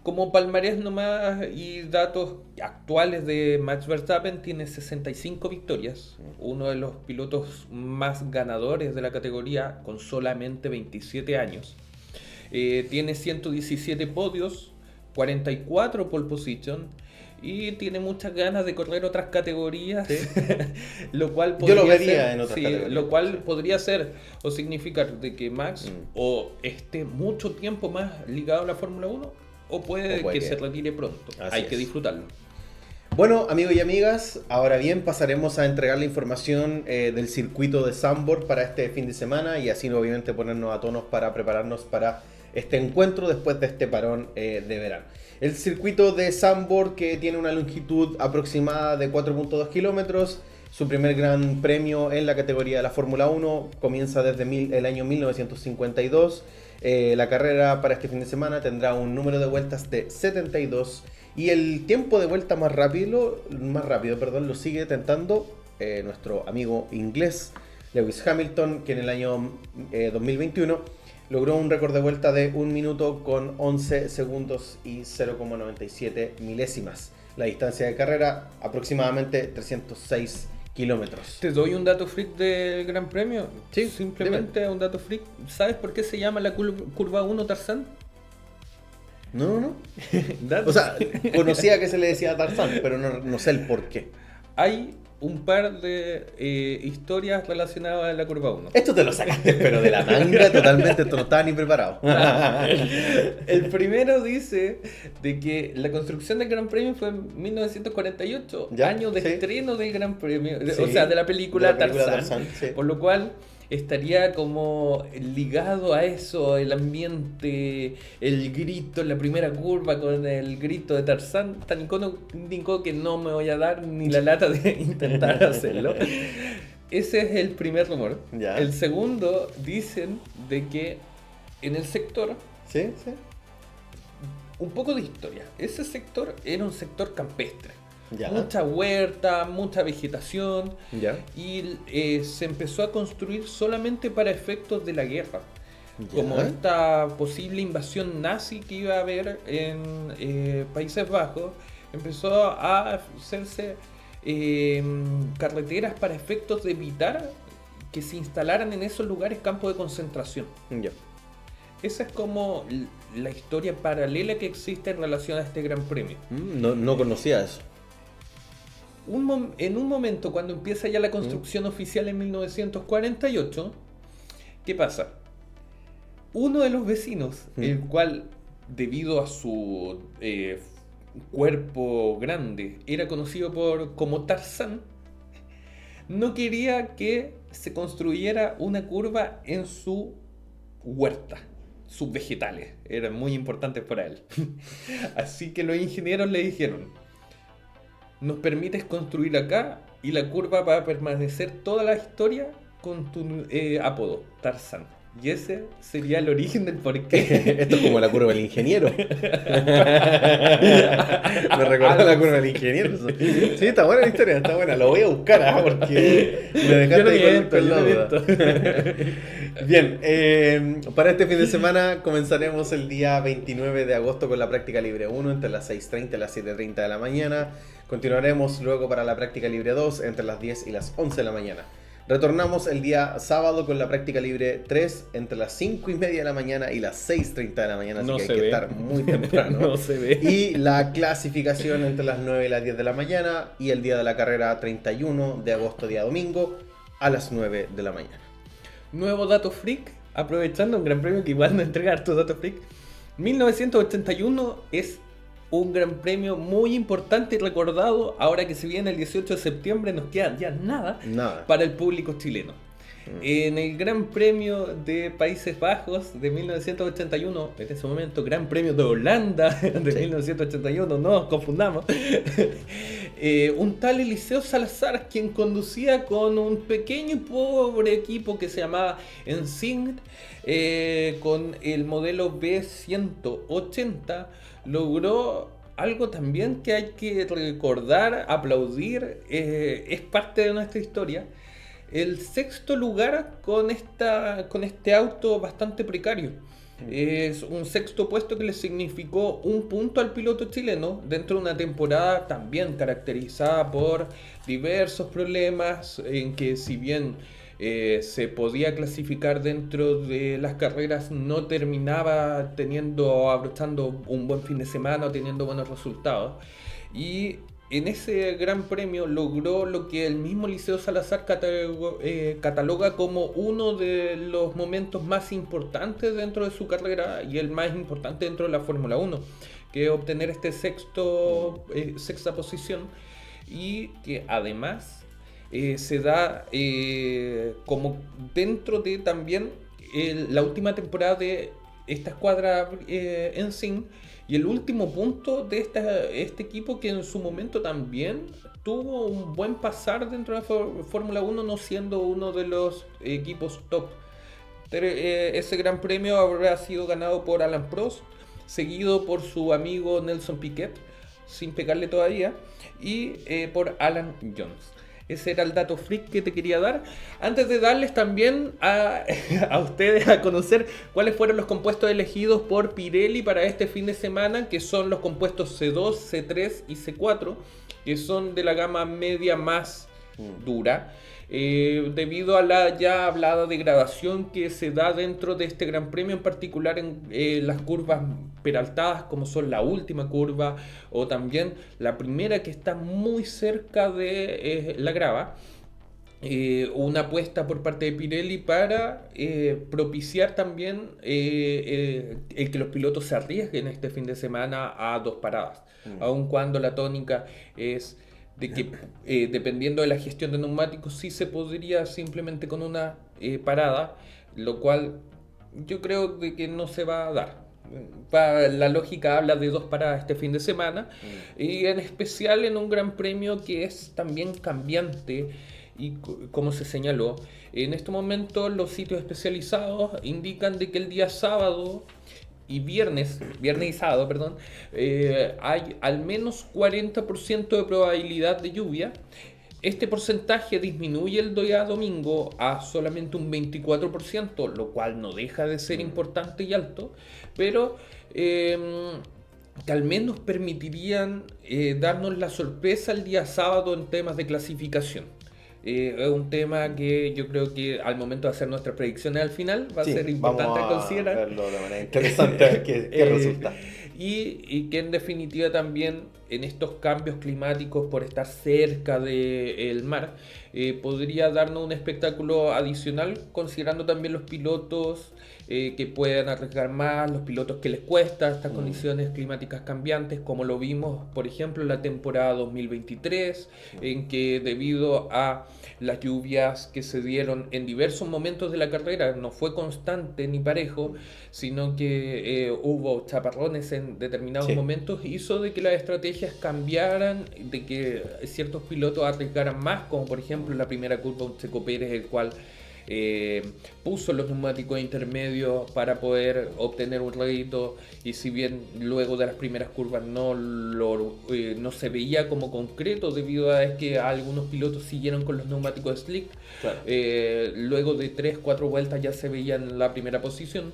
Como palmarés nomás y datos actuales de Max Verstappen, tiene 65 victorias, uno de los pilotos más ganadores de la categoría con solamente 27 años. Tiene 117 podios, 44 pole position, y tiene muchas ganas de correr otras categorías, ¿sí? Lo cual podría, yo lo vería en otras categorías. Lo cual podría ser o significar de que Max o esté mucho tiempo más ligado a la Fórmula 1 o puede que se retire pronto. Hay que disfrutarlo. Bueno, amigos y amigas, ahora bien pasaremos a entregar la información del circuito de Zandvoort para este fin de semana, y así obviamente ponernos a tonos para prepararnos para este encuentro después de este parón de verano. El circuito de Zandvoort, que tiene una longitud aproximada de 4.2 kilómetros, su primer gran premio en la categoría de la Fórmula 1, comienza desde el año 1952. La carrera para este fin de semana tendrá un número de vueltas de 72, y el tiempo de vuelta más rápido, lo sigue tentando nuestro amigo inglés Lewis Hamilton, que en el año 2021 logró un récord de vuelta de 1 minuto con 11 segundos y 0,97 milésimas. La distancia de carrera aproximadamente 306 kilómetros. ¿Te doy un dato freak del Gran Premio? Sí, simplemente un dato freak. ¿Sabes por qué se llama la curva 1 Tarzán? No. Datos. O sea, conocía que se le decía Tarzán, pero no sé el por qué. Hay un par de historias relacionadas a la curva 1. Esto te lo sacaste, pero de la manga totalmente, esto no estaba ni preparado. El primero dice de que la construcción del Gran Premio fue en 1948, ¿Ya? año de Sí. estreno del Gran Premio, Sí, o sea, de la película, de la película Tarzán, sí. por lo cual estaría como ligado a eso, el ambiente, el grito en la primera curva con el grito de Tarzán, tan icónico que no me voy a dar ni la lata de intentar hacerlo. Ese es el primer rumor. Ya. El segundo, dicen de que en el sector, Sí. un poco de historia, ese sector era un sector campestre. Ya. Mucha huerta, mucha vegetación, Ya. y se empezó a construir solamente para efectos de la guerra. Ya. Como esta posible invasión nazi que iba a haber en Países Bajos, empezó a hacerse carreteras para efectos de evitar que se instalaran en esos lugares campos de concentración. Ya. Esa es como la historia paralela que existe en relación a este Gran Premio. No conocía eso. En un momento, cuando empieza ya la construcción oficial en 1948, ¿qué pasa? Uno de los vecinos, el cual, debido a su cuerpo grande, era conocido como Tarzán, no quería que se construyera una curva en su huerta. Sus vegetales eran muy importantes para él. Así que los ingenieros le dijeron: nos permites construir acá y la curva va a permanecer toda la historia con tu apodo, Tarzán. Y ese sería el origen del porqué. Esto es como la curva del ingeniero. Me recordó la curva del ingeniero. Sí, está buena la historia, está buena. Lo voy a buscar, porque me dejaste ahí con la duda. Bien, para este fin de semana comenzaremos el día 29 de agosto con la práctica libre 1 entre las 6:30 y las 7:30 de la mañana. Continuaremos luego para la práctica libre 2 entre las 10 y las 11 de la mañana. Retornamos el día sábado con la práctica libre 3 entre las 5:30 de la mañana y las 6:30 de la mañana, así No que hay se que ve. estar muy temprano. No se ve. Y la clasificación entre las 9 y las 10 de la mañana y el día de la carrera 31 de agosto, día domingo, a las 9 de la mañana. Nuevo dato freak, aprovechando un Gran Premio que igual no entrega hartos datos freak. 1981 es un Gran Premio muy importante y recordado. Ahora que se viene el 18 de septiembre, nos queda ya nada para el público chileno. En el Gran Premio de Países Bajos de 1981, en ese momento Gran Premio de Holanda de 1981, no nos confundamos, un tal Eliseo Salazar, quien conducía con un pequeño y pobre equipo que se llamaba Ensign, con el modelo B180, logró algo también que hay que recordar, aplaudir, es parte de nuestra historia. El sexto lugar con este auto bastante precario. Es un sexto puesto que le significó un punto al piloto chileno dentro de una temporada también caracterizada por diversos problemas, en que si bien se podía clasificar dentro de las carreras, no terminaba abrochando un buen fin de semana o teniendo buenos resultados. Y en ese Gran Premio logró lo que el mismo Eliseo Salazar cataloga como uno de los momentos más importantes dentro de su carrera y el más importante dentro de la Fórmula 1, que es obtener este sexta posición, y que además se da como dentro de también la última temporada de esta escuadra Ensign, y el último punto de este equipo, que en su momento también tuvo un buen pasar dentro de la Fórmula 1, no siendo uno de los equipos top. Ese Gran Premio habrá sido ganado por Alain Prost, seguido por su amigo Nelson Piquet, sin pegarle todavía, y por Alan Jones. Ese era el dato freak que te quería dar. Antes de darles también a ustedes a conocer cuáles fueron los compuestos elegidos por Pirelli para este fin de semana, que son los compuestos C2, C3 y C4, que son de la gama media más dura, debido a la ya hablada degradación que se da dentro de este Gran Premio, en particular en las curvas peraltadas, como son la última curva o también la primera, que está muy cerca de la grava. Una apuesta por parte de Pirelli para propiciar también el que los pilotos se arriesguen este fin de semana a 2 paradas, aun cuando la tónica es de que dependiendo de la gestión de neumáticos sí se podría simplemente con una parada, lo cual yo creo de que no se va a dar. La lógica habla de 2 paradas este fin de semana, y en especial en un Gran Premio que es también cambiante. Y como se señaló, en este momento los sitios especializados indican de que el día sábado y viernes y sábado, perdón, hay al menos 40% de probabilidad de lluvia. Este porcentaje disminuye el día domingo a solamente un 24%, lo cual no deja de ser importante y alto, pero que al menos permitirían darnos la sorpresa el día sábado en temas de clasificación. Es un tema que yo creo que al momento de hacer nuestras predicciones al final va a ser importante considerar. Verlo de manera interesante a ver qué resulta. Y que en definitiva también en estos cambios climáticos, por estar cerca del mar, podría darnos un espectáculo adicional, considerando también los pilotos que puedan arriesgar más, los pilotos que les cuesta estas condiciones climáticas cambiantes, como lo vimos por ejemplo en la temporada 2023, en que debido a las lluvias que se dieron en diversos momentos de la carrera, no fue constante ni parejo, sino que hubo chaparrones en determinados momentos, hizo de que las estrategias cambiaran, de que ciertos pilotos arriesgaran más, como por ejemplo en la primera curva un Checo Pérez, el cual puso los neumáticos intermedios para poder obtener un rédito, y si bien luego de las primeras curvas no se veía como concreto debido a que algunos pilotos siguieron con los neumáticos slick, claro. Luego de 3-4 vueltas ya se veía en la primera posición.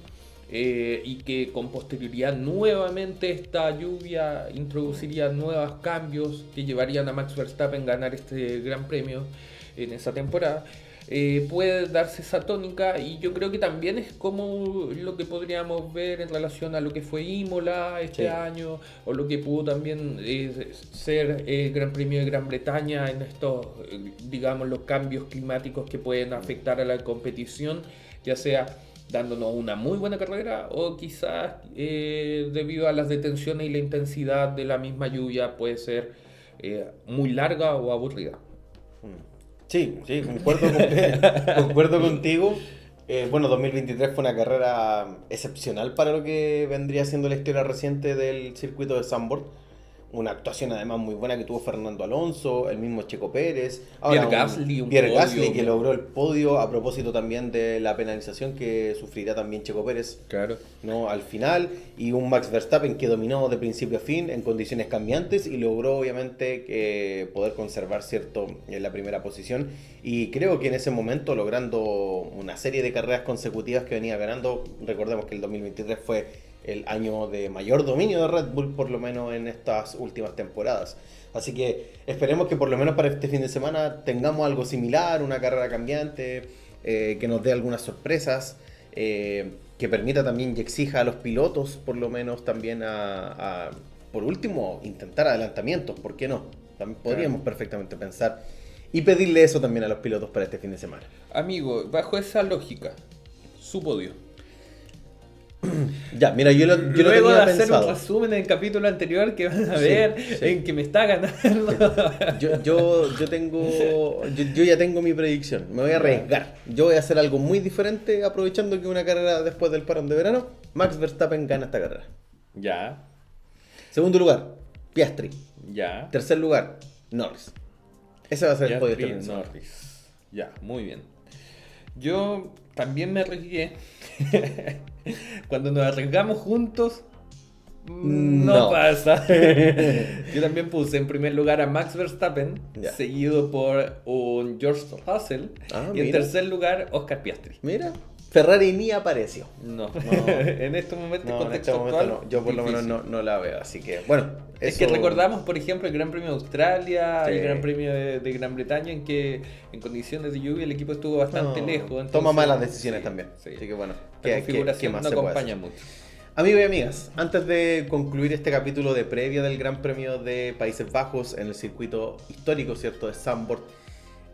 Y que con posterioridad nuevamente esta lluvia introduciría nuevos cambios que llevarían a Max Verstappen a ganar este Gran Premio en esa temporada. Puede darse esa tónica, y yo creo que también es como lo que podríamos ver en relación a lo que fue Imola este año, o lo que pudo también ser el Gran Premio de Gran Bretaña en estos, digamos, los cambios climáticos que pueden afectar a la competición, ya sea dándonos una muy buena carrera o quizás debido a las detenciones y la intensidad de la misma lluvia puede ser muy larga o aburrida. Sí, concuerdo contigo. Bueno, 2023 fue una carrera excepcional para lo que vendría siendo la historia reciente del circuito de Zandvoort. Una actuación además muy buena que tuvo Fernando Alonso, el mismo Checo Pérez. Pierre Gasly, que logró el podio a propósito también de la penalización que sufrirá también Checo Pérez. Claro. ¿No? Al final, y un Max Verstappen que dominó de principio a fin en condiciones cambiantes y logró obviamente poder conservar en la primera posición, y creo que en ese momento logrando una serie de carreras consecutivas que venía ganando. Recordemos que el 2023 fue el año de mayor dominio de Red Bull, por lo menos en estas últimas temporadas. Así que esperemos que por lo menos para este fin de semana tengamos algo similar, una carrera cambiante, que nos dé algunas sorpresas, que permita también y exija a los pilotos por lo menos también por último, intentar adelantamientos, ¿por qué no? También podríamos perfectamente pensar y pedirle eso también a los pilotos para este fin de semana. Amigo, bajo esa lógica, su podio. Ya, mira, yo lo luego tenía de hacer pensado. un resumen en el capítulo anterior que van a ver en que me está ganando. Yo ya tengo mi predicción. Me voy a arriesgar. Yo voy a hacer algo muy diferente, aprovechando que una carrera después del parón de verano. Max Verstappen gana esta carrera. Ya. Segundo lugar, Piastri. Ya. Tercer lugar, Norris. Ese va a ser el podio de Norris. Ya, muy bien. Yo también me arriesgué. Cuando nos arriesgamos juntos, no pasa. Yo también puse en primer lugar a Max Verstappen, seguido por un George Russell, y en tercer lugar Oscar Piastri. Mira, Ferrari ni apareció. No, No. en estos momentos, No, en contexto este momento actual, no. Yo por lo menos difícil. no la veo. Así que, bueno. Es que recordamos, por ejemplo, el Gran Premio de Australia, Sí. el Gran Premio de Gran Bretaña, en que en condiciones de lluvia el equipo estuvo bastante No, lejos. Entonces, toma malas decisiones sí, también. sí. Así que bueno, La configuración más no se puede acompaña hacer? mucho. Amigos y amigas, antes de concluir este capítulo de previa del Gran Premio de Países Bajos en el circuito histórico, ¿cierto?, de Zandvoort,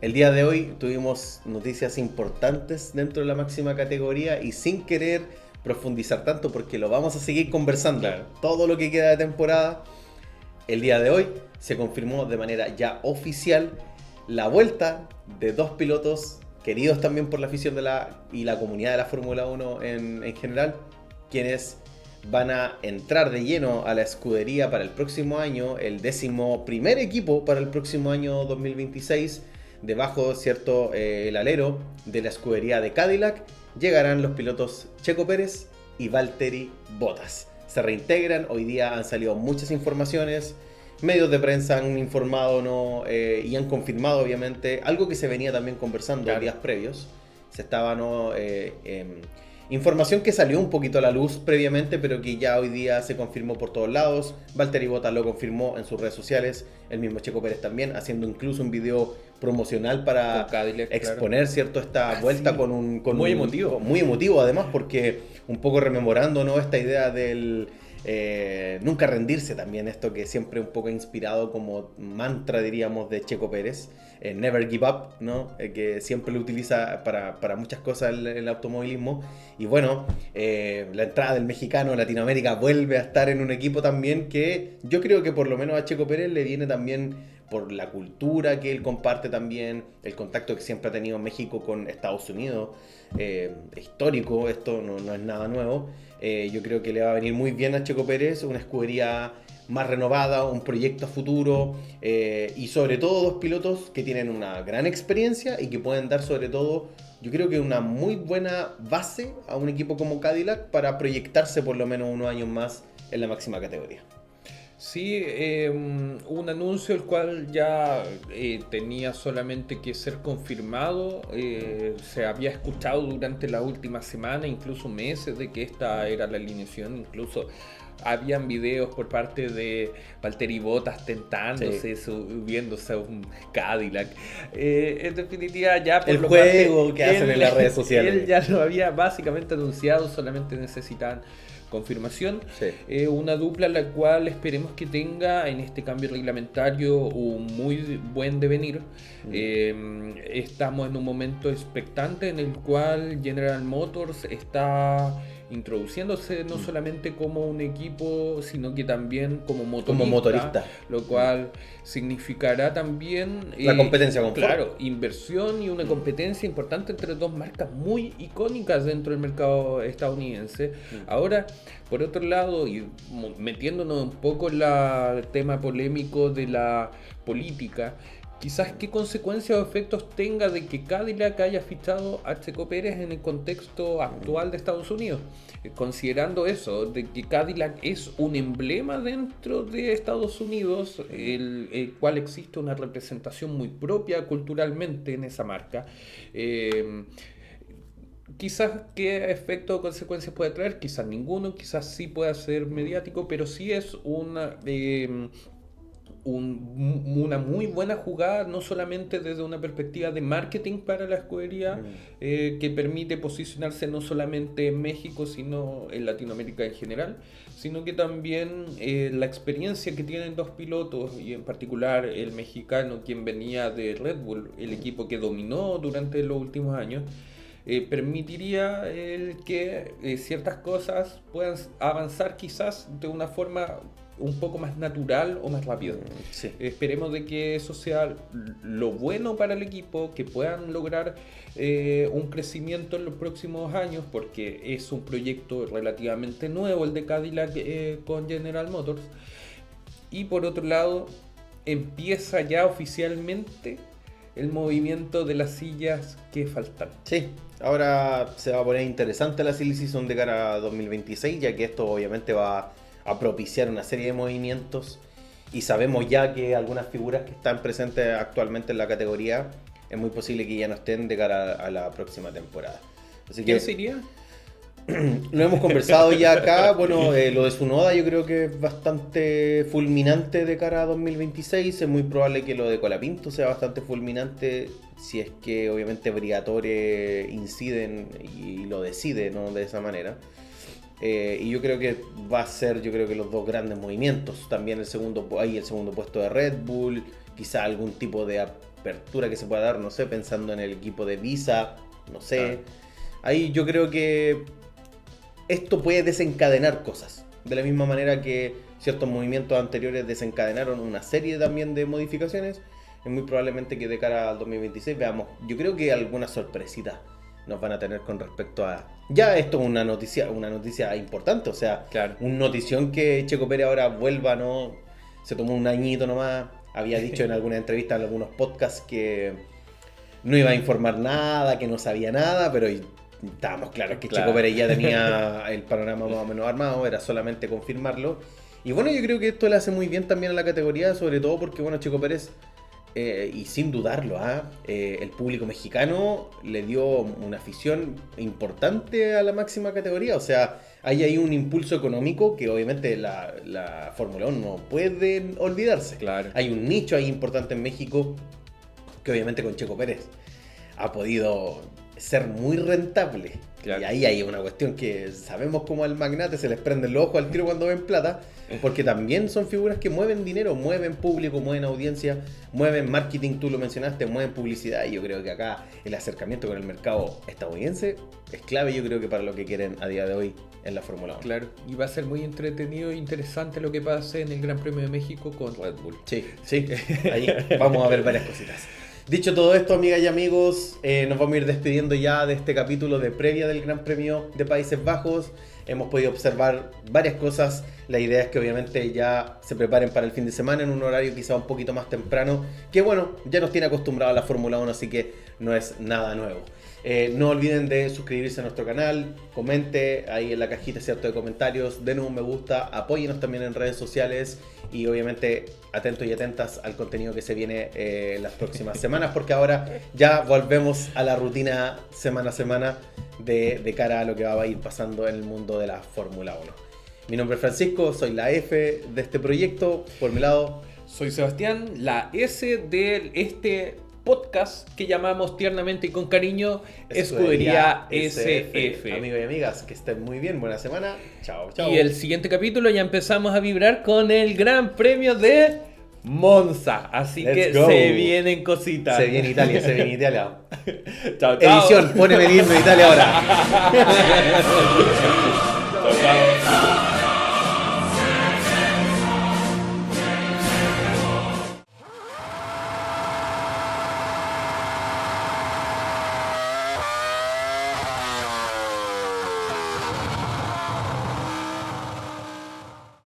el día de hoy tuvimos noticias importantes dentro de la máxima categoría y sin querer profundizar tanto porque lo vamos a seguir conversando Claro. todo lo que queda de temporada. El día de hoy se confirmó de manera ya oficial la vuelta de dos pilotos queridos también por la afición y la comunidad de la Fórmula 1 en general, quienes van a entrar de lleno a la escudería para el próximo año, el 11º equipo para el próximo año 2026, debajo, ¿cierto?, el alero de la escudería de Cadillac, llegarán los pilotos Checo Pérez y Valtteri Bottas. Se reintegran, hoy día han salido muchas informaciones, medios de prensa han informado, ¿no? Y han confirmado obviamente algo que se venía también conversando Claro. días previos. Se estaba, ¿no? Información que salió un poquito a la luz previamente, pero que ya hoy día se confirmó por todos lados. Valtteri Bottas lo confirmó en sus redes sociales, el mismo Checo Pérez también, haciendo incluso un video promocional para Con Cadillac, exponer, ¿cierto?, esta vuelta sí. con Muy emotivo. Muy emotivo además, porque un poco rememorando, ¿no?, esta idea del nunca rendirse también, esto que siempre un poco inspirado como mantra, diríamos, de Checo Pérez, Never Give Up, ¿no? Que siempre lo utiliza para muchas cosas el automovilismo. Y bueno, la entrada del mexicano en Latinoamérica vuelve a estar en un equipo también que yo creo que por lo menos a Checo Pérez le viene también por la cultura que él comparte también, el contacto que siempre ha tenido México con Estados Unidos, histórico, esto no es nada nuevo. Yo creo que le va a venir muy bien a Checo Pérez, una escudería más renovada, un proyecto a futuro, y sobre todo dos pilotos que tienen una gran experiencia y que pueden dar sobre todo, yo creo que una muy buena base a un equipo como Cadillac para proyectarse por lo menos unos años más en la máxima categoría. Sí, un anuncio el cual ya tenía solamente que ser confirmado, se había escuchado durante la última semana, incluso meses, de que esta era la alineación, incluso habían videos por parte de Valtteri Bottas tentándose, subiéndose a un Cadillac. En definitiva, ya por El lo juego que hacen en las redes sociales. Él ya lo había básicamente anunciado, solamente necesitaban confirmación. Sí. Una dupla la cual esperemos que tenga en este cambio reglamentario un muy buen devenir. Estamos en un momento expectante en el cual General Motors está introduciéndose no solamente como un equipo, sino que también como motorista, lo cual significará también la competencia con Ford. Claro, inversión y una competencia importante entre dos marcas muy icónicas dentro del mercado estadounidense. Ahora, por otro lado, y metiéndonos un poco en el tema polémico de la política, quizás qué consecuencias o efectos tenga de que Cadillac haya fichado a Checo Pérez en el contexto actual de Estados Unidos. Considerando eso, de que Cadillac es un emblema dentro de Estados Unidos, el cual existe una representación muy propia culturalmente en esa marca. Quizás qué efecto o consecuencias puede traer, quizás ninguno, quizás sí pueda ser mediático, pero sí es una muy buena jugada, no solamente desde una perspectiva de marketing para la escudería, que permite posicionarse no solamente en México, sino en Latinoamérica en general, sino que también la experiencia que tienen dos pilotos, y en particular el mexicano, quien venía de Red Bull, el equipo que dominó durante los últimos años, permitiría que ciertas cosas puedan avanzar quizás de una forma un poco más natural o más rápido. Sí. Esperemos de que eso sea lo bueno para el equipo, que puedan lograr un crecimiento en los próximos años, porque es un proyecto relativamente nuevo el de Cadillac con General Motors. Y por otro lado, empieza ya oficialmente el movimiento de las sillas que faltan. Sí, ahora se va a poner interesante la silly season de cara a 2026, ya que esto obviamente va a propiciar una serie de movimientos y sabemos ya que algunas figuras que están presentes actualmente en la categoría es muy posible que ya no estén de cara a la próxima temporada. Así ¿Quién que sería? lo hemos conversado ya acá. Bueno, lo de Tsunoda yo creo que es bastante fulminante de cara a 2026. Es muy probable que lo de Colapinto sea bastante fulminante si es que obviamente Briatore inciden y lo decide, ¿no? De esa manera. Y yo creo que va a ser, yo creo que los dos grandes movimientos. También el segundo puesto de Red Bull, quizá algún tipo de apertura que se pueda dar, no sé, pensando en el equipo de Visa, no sé. Claro. Ahí yo creo que esto puede desencadenar cosas. De la misma manera que ciertos movimientos anteriores desencadenaron una serie también de modificaciones, es muy probablemente que de cara al 2026 veamos, yo creo que algunas sorpresitas nos van a tener con respecto a... Ya esto es una noticia importante, o sea, Claro. un notición que Checo Pérez ahora vuelva, ¿no? Se tomó un añito nomás, había dicho en alguna entrevista, en algunos podcasts que no iba a informar nada, que no sabía nada, pero estábamos claros que Claro. Checo Pérez ya tenía el panorama más o menos armado, era solamente confirmarlo. Y bueno, yo creo que esto le hace muy bien también a la categoría, sobre todo porque, bueno, Checo Pérez, y sin dudarlo, el público mexicano le dio una afición importante a la máxima categoría. O sea, hay ahí un impulso económico que obviamente la Fórmula 1 no puede olvidarse. Claro. Hay un nicho ahí importante en México que obviamente con Checo Pérez ha podido ser muy rentable. Claro. Y ahí hay una cuestión que sabemos cómo al magnate se les prende el ojo al tiro cuando ven plata, porque también son figuras que mueven dinero, mueven público, mueven audiencia, mueven marketing, tú lo mencionaste, mueven publicidad, y yo creo que acá el acercamiento con el mercado estadounidense es clave, yo creo que para lo que quieren a día de hoy en la Fórmula 1. Claro, y va a ser muy entretenido e interesante lo que pase en el Gran Premio de México con Red Bull. Sí, ahí vamos a ver varias cositas. Dicho todo esto, amigas y amigos, nos vamos a ir despidiendo ya de este capítulo de previa del Gran Premio de Países Bajos. Hemos podido observar varias cosas. La idea es que obviamente ya se preparen para el fin de semana en un horario quizá un poquito más temprano, que bueno, ya nos tiene acostumbrado a la Fórmula 1, así que no es nada nuevo. No olviden de suscribirse a nuestro canal, comente ahí en la cajita, ¿cierto?, de comentarios, denos un me gusta, apóyenos también en redes sociales y obviamente atentos y atentas al contenido que se viene en las próximas semanas, porque ahora ya volvemos a la rutina semana a semana de cara a lo que va a ir pasando en el mundo de la Fórmula 1. Mi nombre es Francisco, soy la F de este proyecto, por mi lado Soy Sebastián, la S de este podcast que llamamos tiernamente y con cariño Escudería SF. Amigos y amigas, que estén muy bien, buena semana, chao, chao. Y el siguiente capítulo ya empezamos a vibrar con el Gran Premio de Monza, así Let's que go. se vienen cositas. Se viene Italia. Chao, chao. Edición, poneme el himno de Italia ahora.